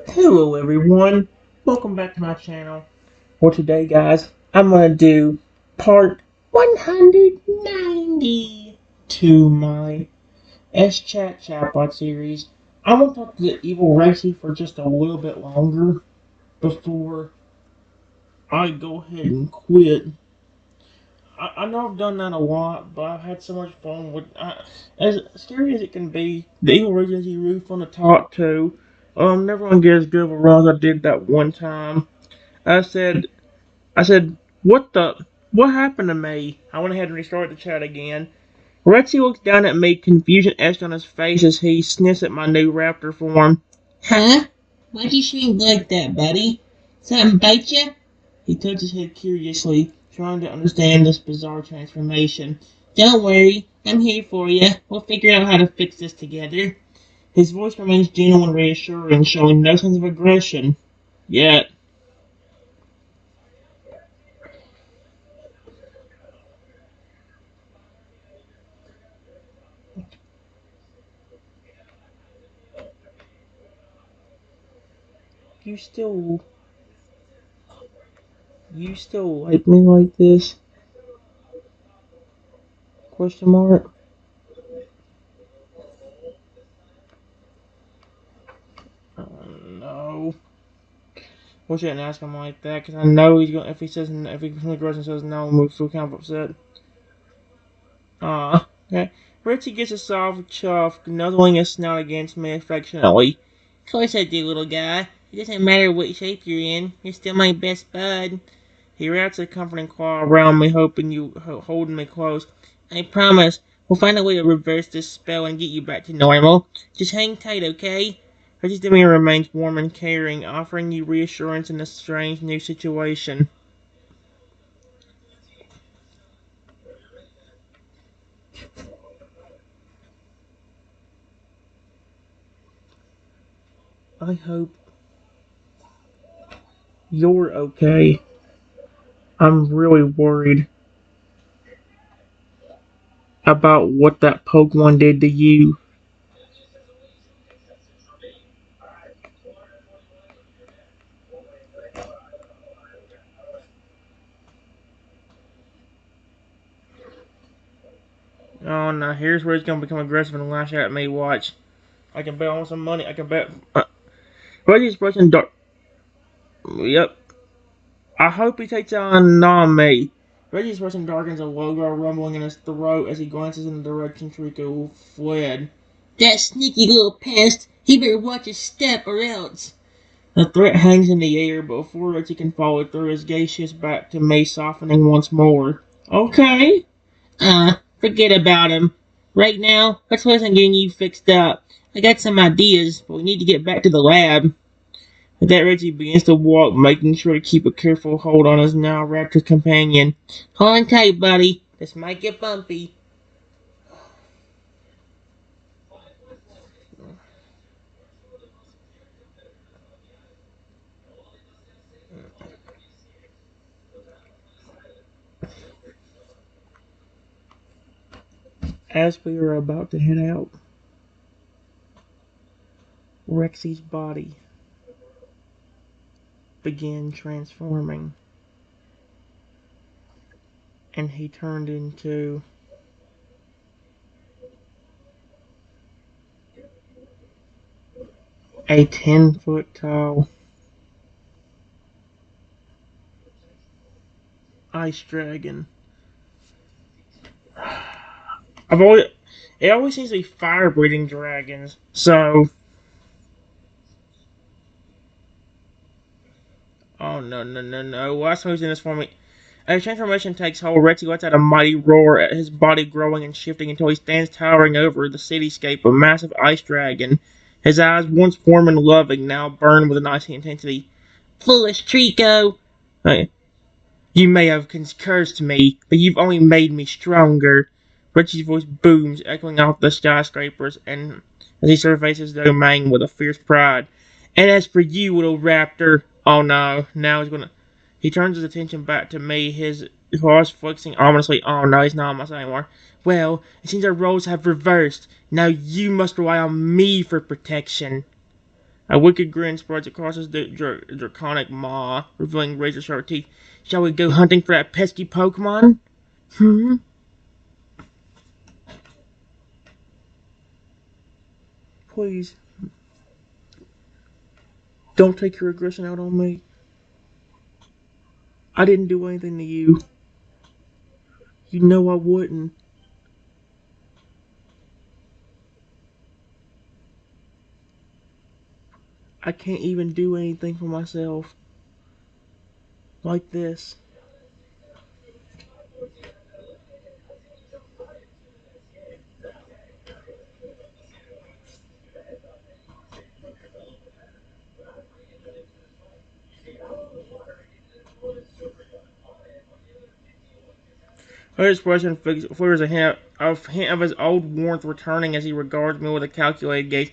Hello everyone, welcome back to my channel. For today guys, I'm going to do part 190 to my SChat chatbot series. I'm going to talk to the evil Rexy for just a little bit longer before I go ahead and quit. I know I've done that a lot, but I've had so much fun with as scary as it can be. The evil Rexy is really fun to talk to. Never gonna get as good of a run as I did that one time. I said, I said, what happened to me? I went ahead and restarted the chat again. Rexy looks down at me, confusion etched on his face as he sniffs at my new raptor form. Huh? Why'd you shrink like that, buddy? Something bite ya? He tilts his head curiously, trying to understand this bizarre transformation. Don't worry, I'm here for you. We'll figure out how to fix this together. His voice remains gentle and reassuring, showing no signs of aggression. Yet. You still You still like me like this? Question mark. Oh no. We shouldn't ask him like that, because I know he's going. If he grows and says no, we'll feel kind of upset. Okay. Richie gets a soft chuff, nuzzling his snout against me affectionately. Of course I do, little guy. It doesn't matter what shape you're in. You're still my best bud. He wraps a comforting claw around me, holding me close. I promise, we'll find a way to reverse this spell and get you back to normal. Just hang tight, okay? Richie's demeanor remains warm and caring, offering you reassurance in this strange new situation. I hope you're okay. I'm really worried about what that Pokemon did to you. Oh no, here's where he's gonna become aggressive and lash out at me. Watch. I can bet on some money. I can bet. Reggie's brushing dark. Yep. I hope he takes on me. Reggie's brushing darkens a logo rumbling in his throat as he glances in the direction Trico fled. That sneaky little pest. He better watch his step or else. The threat hangs in the air, but before Reggie can follow through, his gaze shifts back to me, softening once more. Okay. Forget about him. Right now, let's focus on getting you fixed up. I got some ideas, but we need to get back to the lab. With that, Reggie begins to walk, making sure to keep a careful hold on his now raptor companion. Hold on tight, buddy. This might get bumpy. As we are about to head out, Rexy's body began transforming, and he turned into a 10-foot tall ice dragon. I've always It always seems to be fire breathing dragons. So oh no no no no. Last time he was in this form, as transformation takes hold, Rexy lets out a mighty roar, his body growing and shifting until he stands towering over the cityscape, a massive ice dragon. His eyes, once warm and loving, now burn with an icy intensity. Foolish Trico! You may have cursed me, but you've only made me stronger. Richie's voice booms, echoing off the skyscrapers, and as he surveys his domain with a fierce pride. And as for you, little raptor, oh no, now he's gonna. He turns his attention back to me, his voice flexing ominously. Oh no, he's not on my side anymore. Well, it seems our roles have reversed. Now you must rely on me for protection. A wicked grin spreads across his draconic maw, revealing razor-sharp teeth. Shall we go hunting for that pesky Pokemon? Hmm? Please, don't take your aggression out on me. I didn't do anything to you. You know I wouldn't. I can't even do anything for myself. Like this. Her expression figures a hint of his old warmth returning as he regards me with a calculated gaze.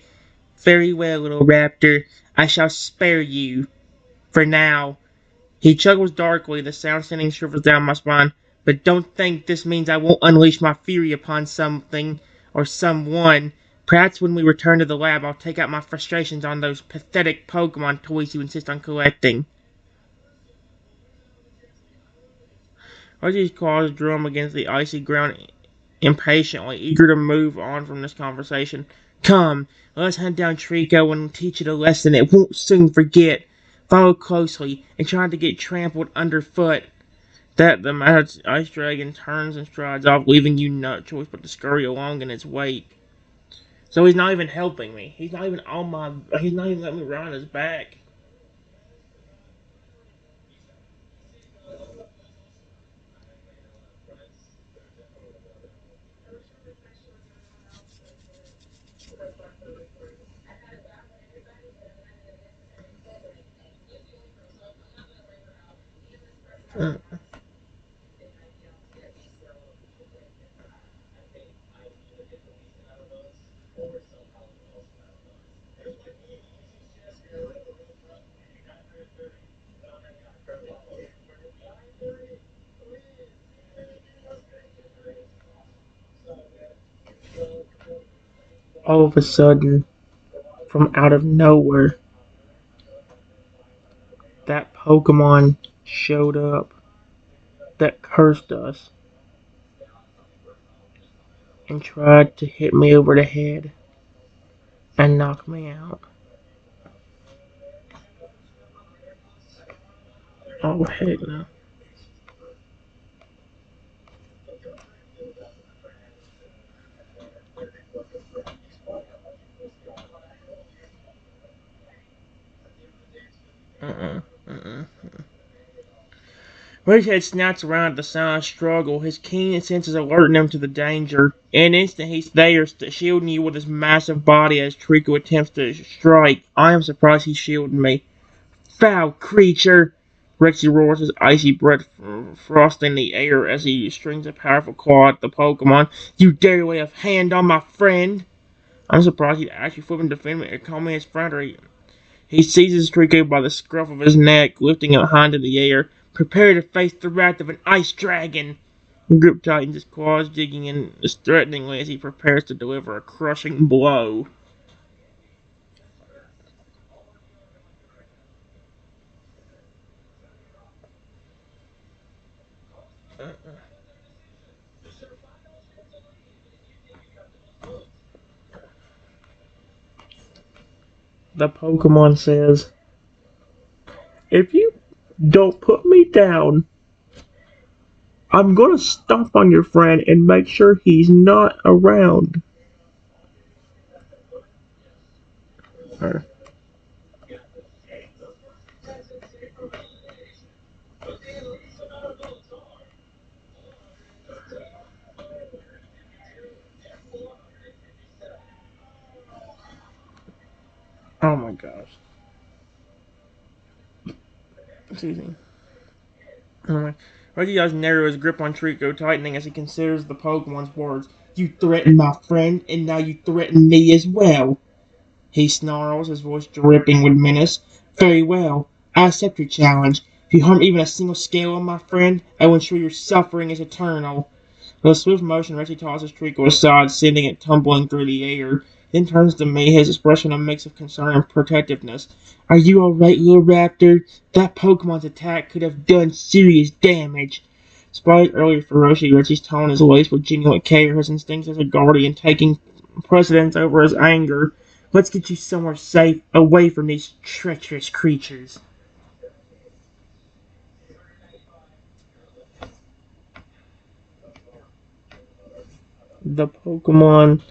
Very well, little raptor. I shall spare you. For now. He chuckles darkly, the sound sending shivers down my spine. But don't think this means I won't unleash my fury upon something or someone. Perhaps when we return to the lab, I'll take out my frustrations on those pathetic Pokemon toys you insist on collecting. Archie's claws drum against the icy ground impatiently, eager to move on from this conversation. Come, let's hunt down Trico and teach it a lesson it won't soon forget. Follow closely and try to get trampled underfoot. That the mad ice dragon turns and strides off, leaving you no choice but to scurry along in its wake. So he's not even helping me. He's not even on my. He's not even letting me ride on his back. Mm, All of a sudden, from out of nowhere, that Pokemon showed up that cursed us and tried to hit me over the head and knock me out. Oh heck no. Uh-uh. Uh-uh. Redhead snaps around at the sound of struggle, his keen senses alerting him to the danger. In an instant, he's there, shielding you with his massive body as Trico attempts to strike. I am surprised he's shielding me. Foul creature! Rexy roars, his icy breath frosting the air as he strings a powerful claw at the Pokemon. You dare lay a hand on my friend! I'm surprised he'd actually flip and defend me or call me his friend, or he seizes Trico by the scruff of his neck, lifting him high into the air. Prepare to face the wrath of an ice dragon! Grip tightens his claws, digging in threateningly as he prepares to deliver a crushing blow. The Pokemon says, if you don't put me down, I'm gonna stomp on your friend and make sure he's not around. Or, oh my gosh. Excuse me. Anyway, Reggie does narrow his grip on Trico, tightening as he considers the Pokemon's words. You threatened my friend, and now you threaten me as well. He snarls, his voice dripping with menace. Very well. I accept your challenge. If you harm even a single scale on my friend, I will ensure your suffering is eternal. With a swift motion, Rexy tosses Trico aside, sending it tumbling through the air. then turns to me, his expression a mix of concern and protectiveness. Are you alright, little raptor? That Pokemon's attack could have done serious damage. Despite earlier ferocity, Richie's tone is laced with genuine care, his instincts as a guardian taking precedence over his anger. Let's get you somewhere safe, away from these treacherous creatures. The Pokemon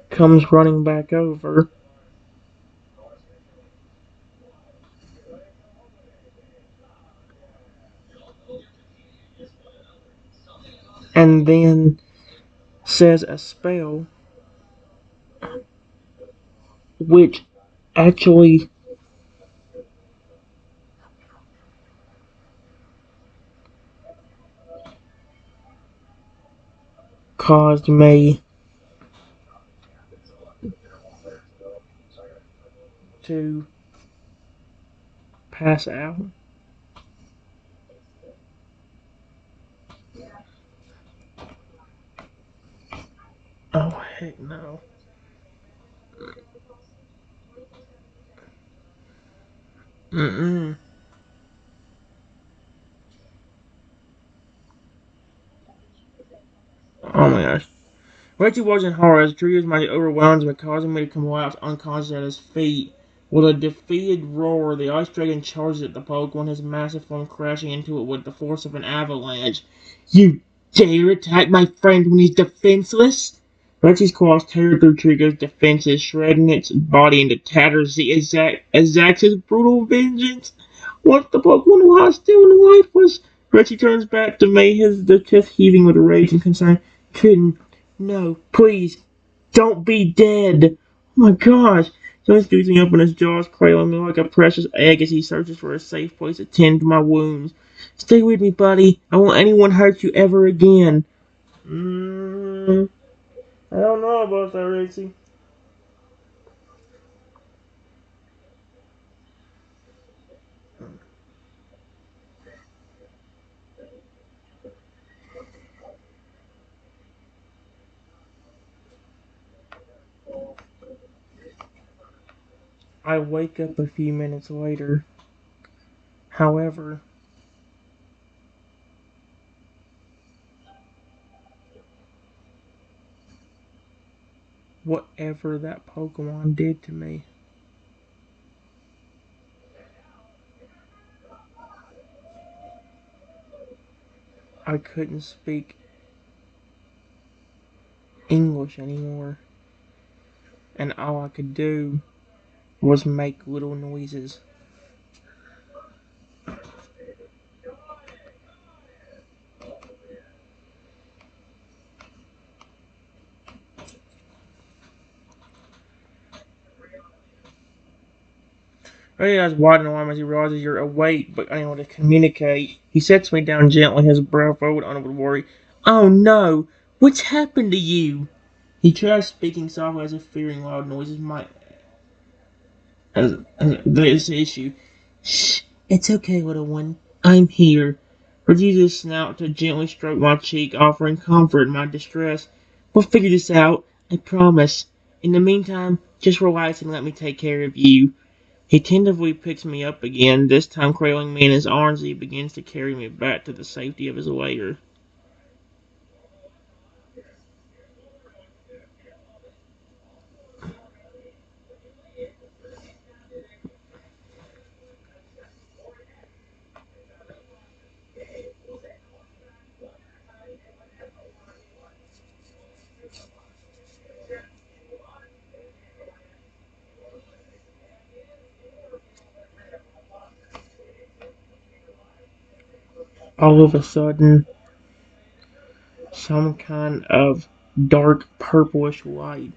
comes running back over, and then says a spell which actually caused me to pass out. Oh, heck no. Mm-mm. Oh my gosh. Rexy was in horror as Drew's mighty overwhelmed him, causing me to collapse unconscious at his feet. With a defeated roar, the ice dragon charges at the Pokemon, his massive form crashing into it with the force of an avalanche. You dare attack my friend when he's defenseless? Rexy's claws tear through Trico's defenses, shredding its body into tatters. The exacts his brutal vengeance. Once the Pokemon was still and lifeless, Rexy turns back to me, his the chest heaving with rage and concern. Couldn't. No, please, don't be dead. Oh my gosh. John's squeezing open his jaws, cradling me like a precious egg as he searches for a safe place to tend to my wounds. Stay with me, buddy. I won't anyone hurt you ever again. I don't know about that, Rexy. I wake up a few minutes later. However, whatever that Pokemon did to me, I couldn't speak English anymore. And all I could do was make little noises. Ray's eyes widen in alarm as he realizes you're awake but unable to communicate. He sets me down gently, his brow furrowed under with worry. Oh no! What's happened to you? He tries speaking softly as if fearing loud noises might this issue. Shh, it's okay, little one. I'm here. Reduces his snout to gently stroke my cheek, offering comfort in my distress. We'll figure this out, I promise. In the meantime, just relax and let me take care of you. He tentatively picks me up again, this time cradling me in his arms as he begins to carry me back to the safety of his lair. All of a sudden, some kind of dark purplish light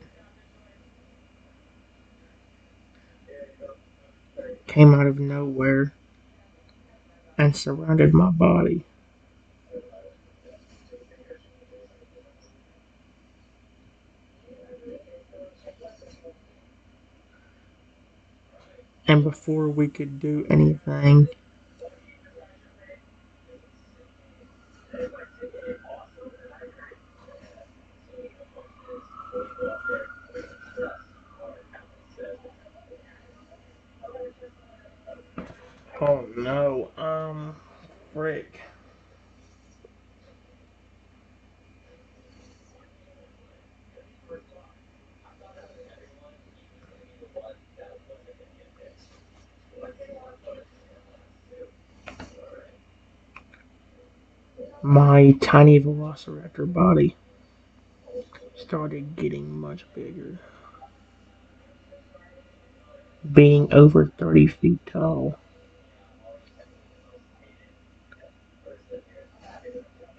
came out of nowhere and surrounded my body. And before we could do anything, Oh no. Frick. My tiny velociraptor body started getting much bigger, being over 30 feet tall,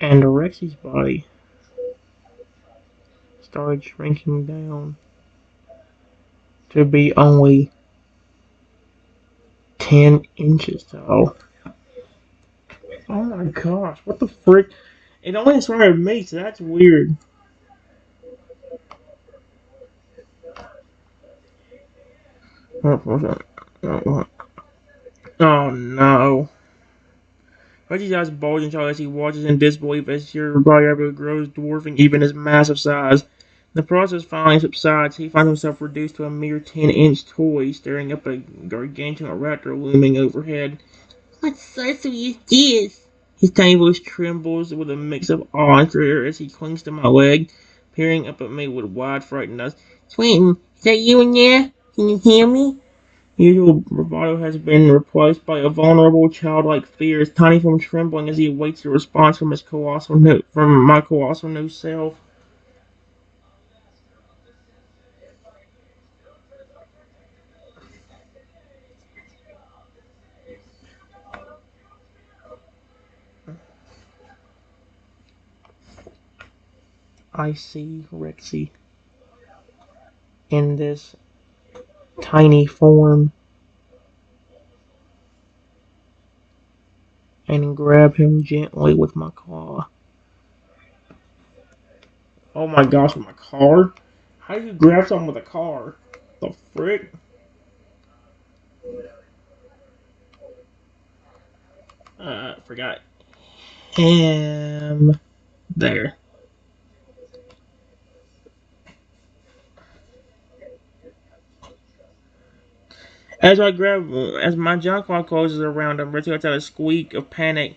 and Rexy's body started shrinking down to be only 10 inches tall. Oh my gosh, what the frick? It only inspired me, so that's weird. Oh no. Reggie's eyes bulge in as he watches in disbelief as your body grows, dwarfing even his massive size. The process finally subsides. He finds himself reduced to a mere 10-inch toy, staring up at a gargantuan raptor looming overhead. What sorcery is this? His tiny voice trembles with a mix of awe and fear as he clings to my leg, peering up at me with wide, frightened eyes. Swinton, is that you in there? Can you hear me? Usual bravado has been replaced by a vulnerable, childlike fear, his tiny form trembling as he awaits a response from my colossal new self. I see Rexy in this tiny form and grab him gently with my claw. Oh my gosh, with my car? How do you grab something with a car? The frick? Forgot. There. As my junk claw closes around him, Richie lets out a squeak of panic.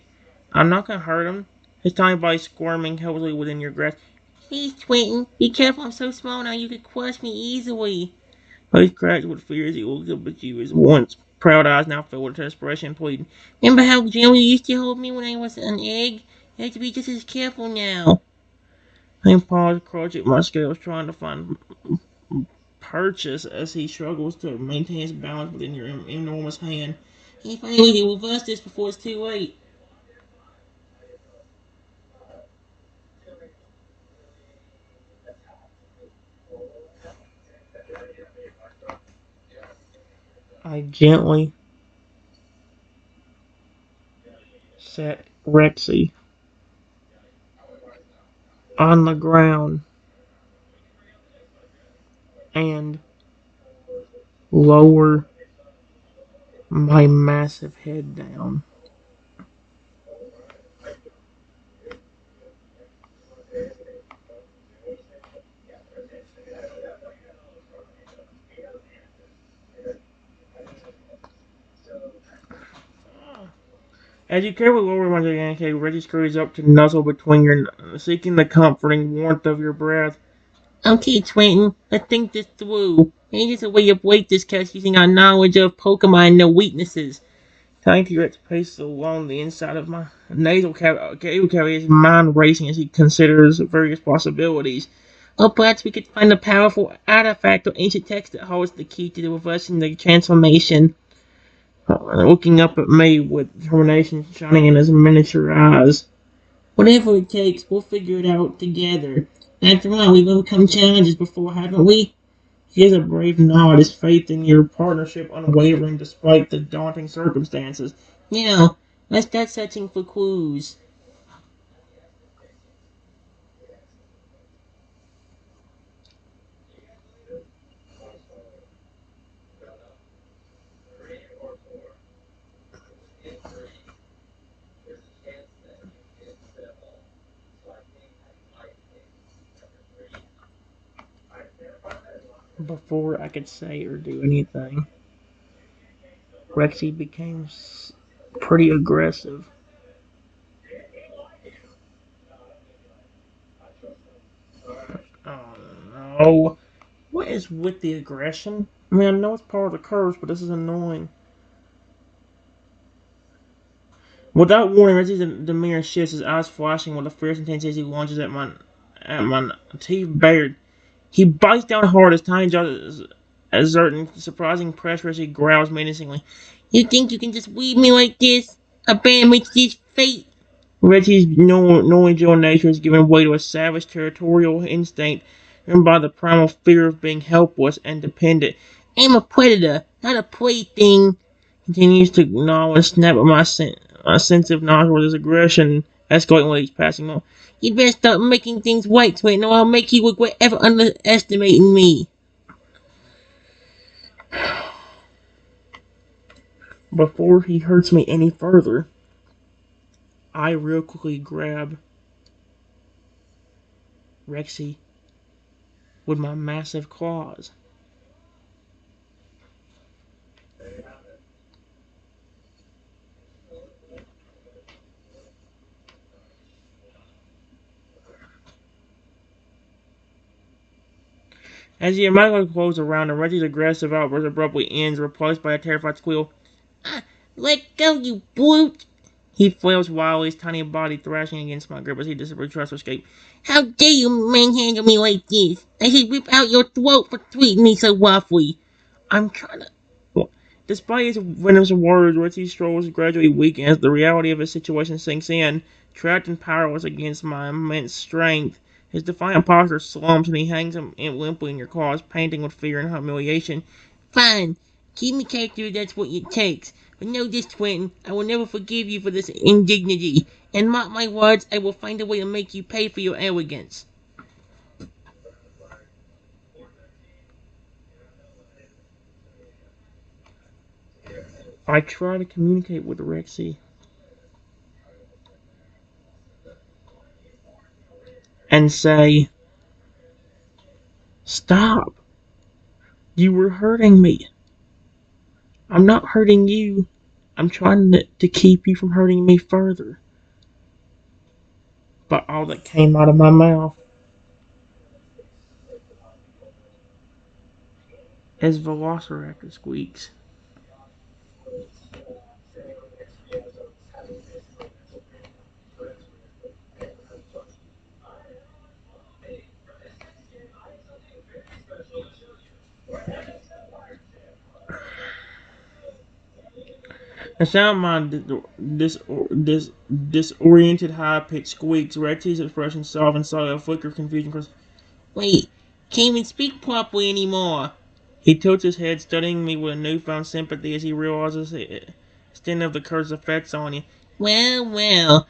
I'm not gonna hurt him. His tiny body squirming helplessly within your grasp. Please, Twinton, be careful. I'm so small now you could crush me easily. Face cracked with fear as he looked up at you, his once proud eyes now filled with desperation, pleading. Remember how gently you used to hold me when I was an egg? You have to be just as careful now. I paused, clutching at my scales, trying to find purchase as he struggles to maintain his balance within your enormous hand. Can you find a way to reverse this before it's too late? I gently set Rexy on the ground and lower my massive head down. As you carefully lower my gigantic head, Reggie scurries up to nuzzle between seeking the comforting warmth of your breath. Okay, Trenton, let's think this through. Ain't just a way to break this cast using our knowledge of Pokemon and their weaknesses. Tiny T-Rex paces along the inside of my cavity, his mind racing as he considers various possibilities. Or perhaps we could find a powerful artifact or ancient text that holds the key to reversing the transformation. Looking up at me with determination shining in his miniature eyes. Whatever it takes, we'll figure it out together. After all, we've overcome challenges before, haven't we? He has a brave nod, his faith in your partnership unwavering despite the daunting circumstances. Now, let's start searching for clues. Before I could say or do anything, Rexy became Pretty aggressive. Oh no. What is with the aggression? I mean, I know it's part of the curse, but this is annoying. Without warning, Reggie's demeanor shifts, his eyes flashing with a fierce intensity as he lunges at my teeth bared. He bites down hard, his tiny jaws exerting surprising pressure as he growls menacingly. You think you can just leave me like this? Abandon me to this fate? Reggie's knowing dual nature is giving way to a savage territorial instinct driven by the primal fear of being helpless and dependent. I'm a predator, not a plaything. Continues to gnaw and snap at my sensitive nostril with his aggression escalating with each passing moment. You'd better start making things right, Twin, or I'll make you regret ever underestimating me. Before he hurts me any further, I real quickly grab Rexy with my massive claws. As the American closes around him, Reggie's aggressive outburst abruptly ends, replaced by a terrified squeal. Ah, let go, you brute! He flails wildly, his tiny body thrashing against my grip as he disappears tries to escape. How dare you manhandle me like this? I should rip out your throat for treating me so roughly. I'm trying to... Despite his venomous words, Ritzy's strolls gradually weaken as the reality of his situation sinks in. Trapped and powerless against my immense strength, his defiant posture slumps and he hangs limply in your claws, panting with fear and humiliation. Fine. Keep me captive if that's what it takes. But know this, Quentin, I will never forgive you for this indignity. And mark my words, I will find a way to make you pay for your arrogance. I try to communicate with Rexy and say, stop. You were hurting me. I'm not hurting you. I'm trying to keep you from hurting me further. But all that came out of my mouth is Velociraptor squeaks. The sound mind disoriented high-pitched squeaks. Rexy's expression softened, saw a flicker of confusion. Wait, can't even speak properly anymore. He tilts his head, studying me with a newfound sympathy as he realizes the extent of the curse's effects on you. Well,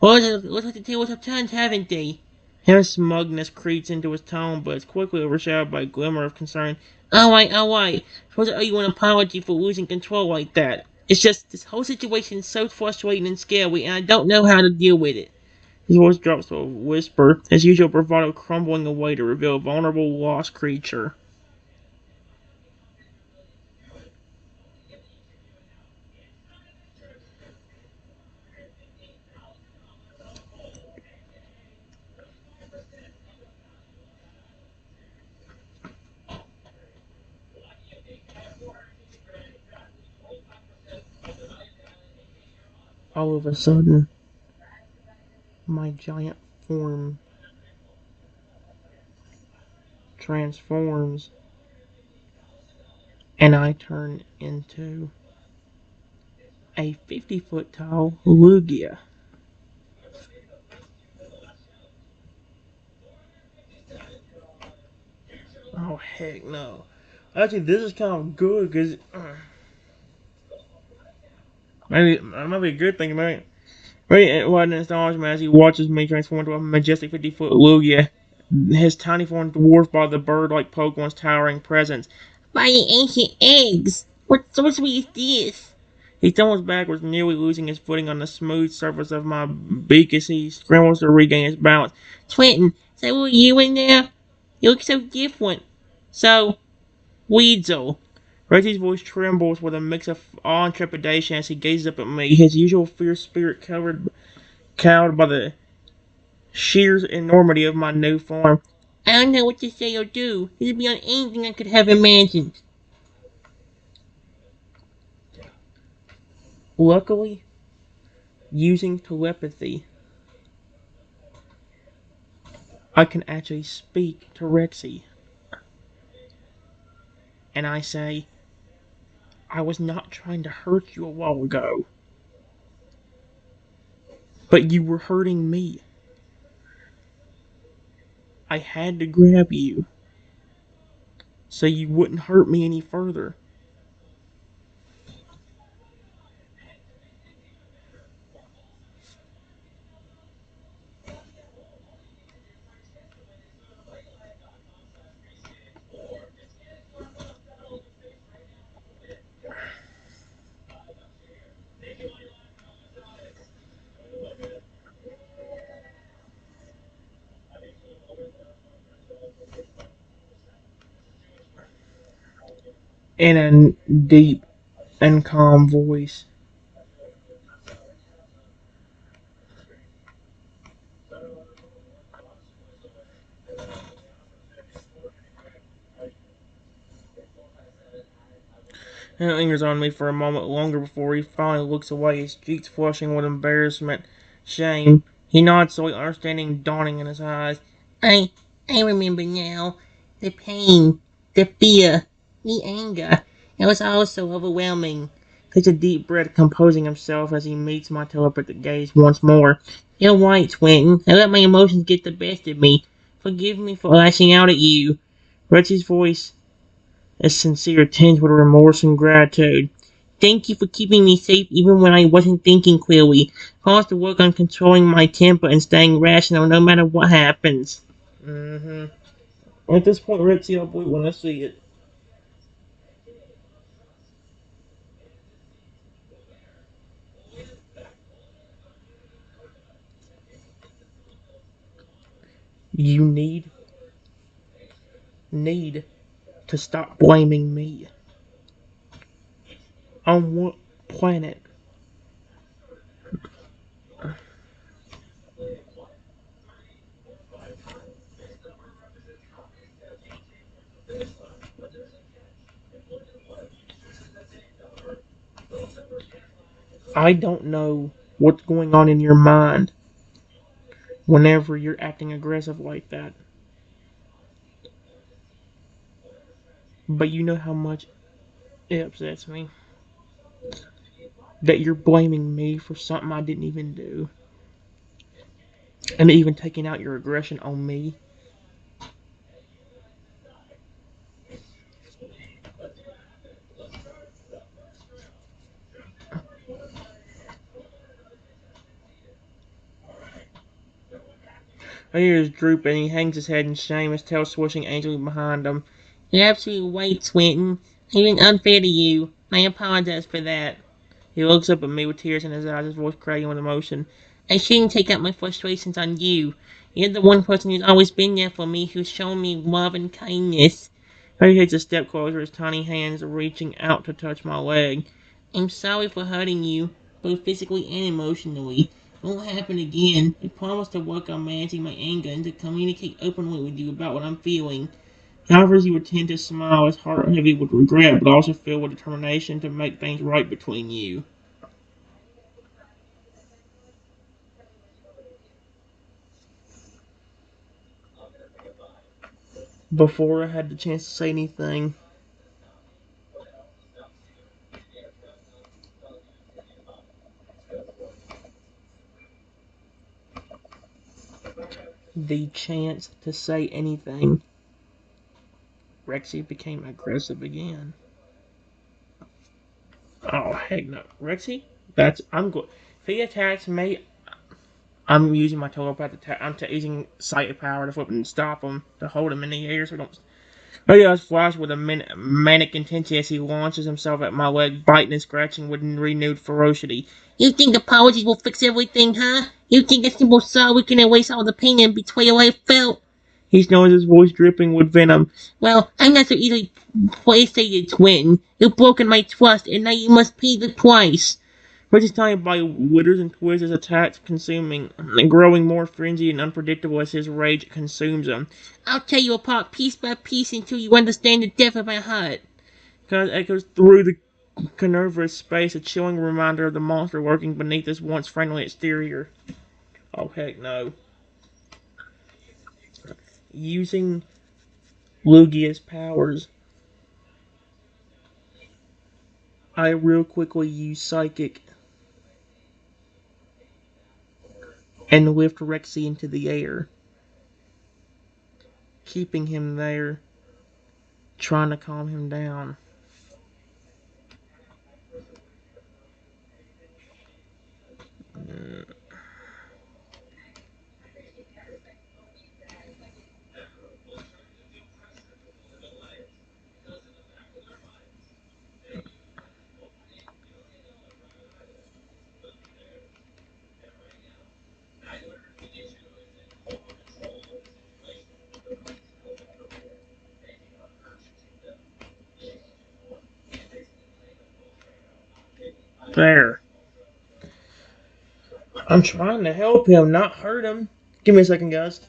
looks like the tables have turned, haven't they? His smugness creeps into his tone, but is quickly overshadowed by a glimmer of concern. Alright. Suppose I owe you an apology for losing control like that. It's just, this whole situation is so frustrating and scary, and I don't know how to deal with it. His voice drops to a whisper, his usual bravado crumbling away to reveal a vulnerable, lost creature. All of a sudden, my giant form transforms, and I turn into a 50-foot tall Lugia. Oh, heck no. Actually, this is kind of good because maybe it might be a good thing, right? Right, what an astonishment as he watches me transform into a majestic 50-foot Lugia, his tiny form dwarfed by the bird-like Pokemon's towering presence. By the ancient eggs! What sorcery is this? He stumbles backwards, nearly losing his footing on the smooth surface of my beak as he scrambles to regain his balance. Trenton, so were you in there? You look so different. So, Weasel. Rexy's voice trembles with a mix of awe and trepidation as he gazes up at me, his usual fierce spirit cowed by the sheer enormity of my new form. I don't know what to say or do. This is beyond anything I could have imagined. Luckily, using telepathy, I can actually speak to Rexy. And I say, I was not trying to hurt you a while ago, but you were hurting me. I had to grab you so you wouldn't hurt me any further. In a deep and calm voice. And it lingers on me for a moment longer before he finally looks away, his cheeks flushing with embarrassment, shame. He nods slowly, understanding dawning in his eyes. I remember now. The pain, the fear, the anger. It was all so overwhelming. Takes a deep breath, composing himself as he meets my telepathic gaze once more. You're right, Swinton. I let my emotions get the best of me. Forgive me for lashing out at you. Rexy's voice is sincere, tinged with remorse and gratitude. Thank you for keeping me safe even when I wasn't thinking clearly. Promise to work on controlling my temper and staying rational no matter what happens. Mm-hmm. At this point, Rexy, I'll believe when I see it. You need to stop blaming me. On what planet? I don't know what's going on in your mind whenever you're acting aggressive like that. But you know how much it upsets me that you're blaming me for something I didn't even do. And even taking out your aggression on me. My ears droop and he hangs his head in shame, his tail swishing angrily behind him. You're absolutely right, Swinton. I've been unfair to you. I apologize for that. He looks up at me with tears in his eyes, his voice cracking with emotion. I shouldn't take out my frustrations on you. You're the one person who's always been there for me, who's shown me love and kindness. He takes a step closer, his tiny hands reaching out to touch my leg. I'm sorry for hurting you, both physically and emotionally. It won't happen again. I promise to work on managing my anger and to communicate openly with you about what I'm feeling. However, he would tend to smile, his heart heavy with regret, but also filled with determination to make things right between you. Before I had the chance to say anything, the chance to say anything, Rexy became aggressive again. Oh, heck no. Rexy? I'm good. If he attacks me, I'm using my telepath attack. Using psychic power to flip and stop him, to hold him in the air so don't. Oh yeah, I flash with a manic intensity as he launches himself at my leg, biting and scratching with renewed ferocity. You think apologies will fix everything, huh? You think a simple sorry can erase all the pain and betrayal I felt? He snows, his voice dripping with venom. Well, I'm not so easily placated, twin. You've broken my trust, and now you must pay the price. Rex's tiny body withers and twists as attacks consuming, and growing more frenzied and unpredictable as his rage consumes him. I'll tear you apart piece by piece until you understand the depth of my heart. Kind of echoes through the carnivorous space, a chilling reminder of the monster lurking beneath his once friendly exterior. Oh heck no. Using Lugia's powers, I real quickly use Psychic and lift Rexy into the air, keeping him there, trying to calm him down. There. I'm trying to help him, not hurt him. Give me a second, guys.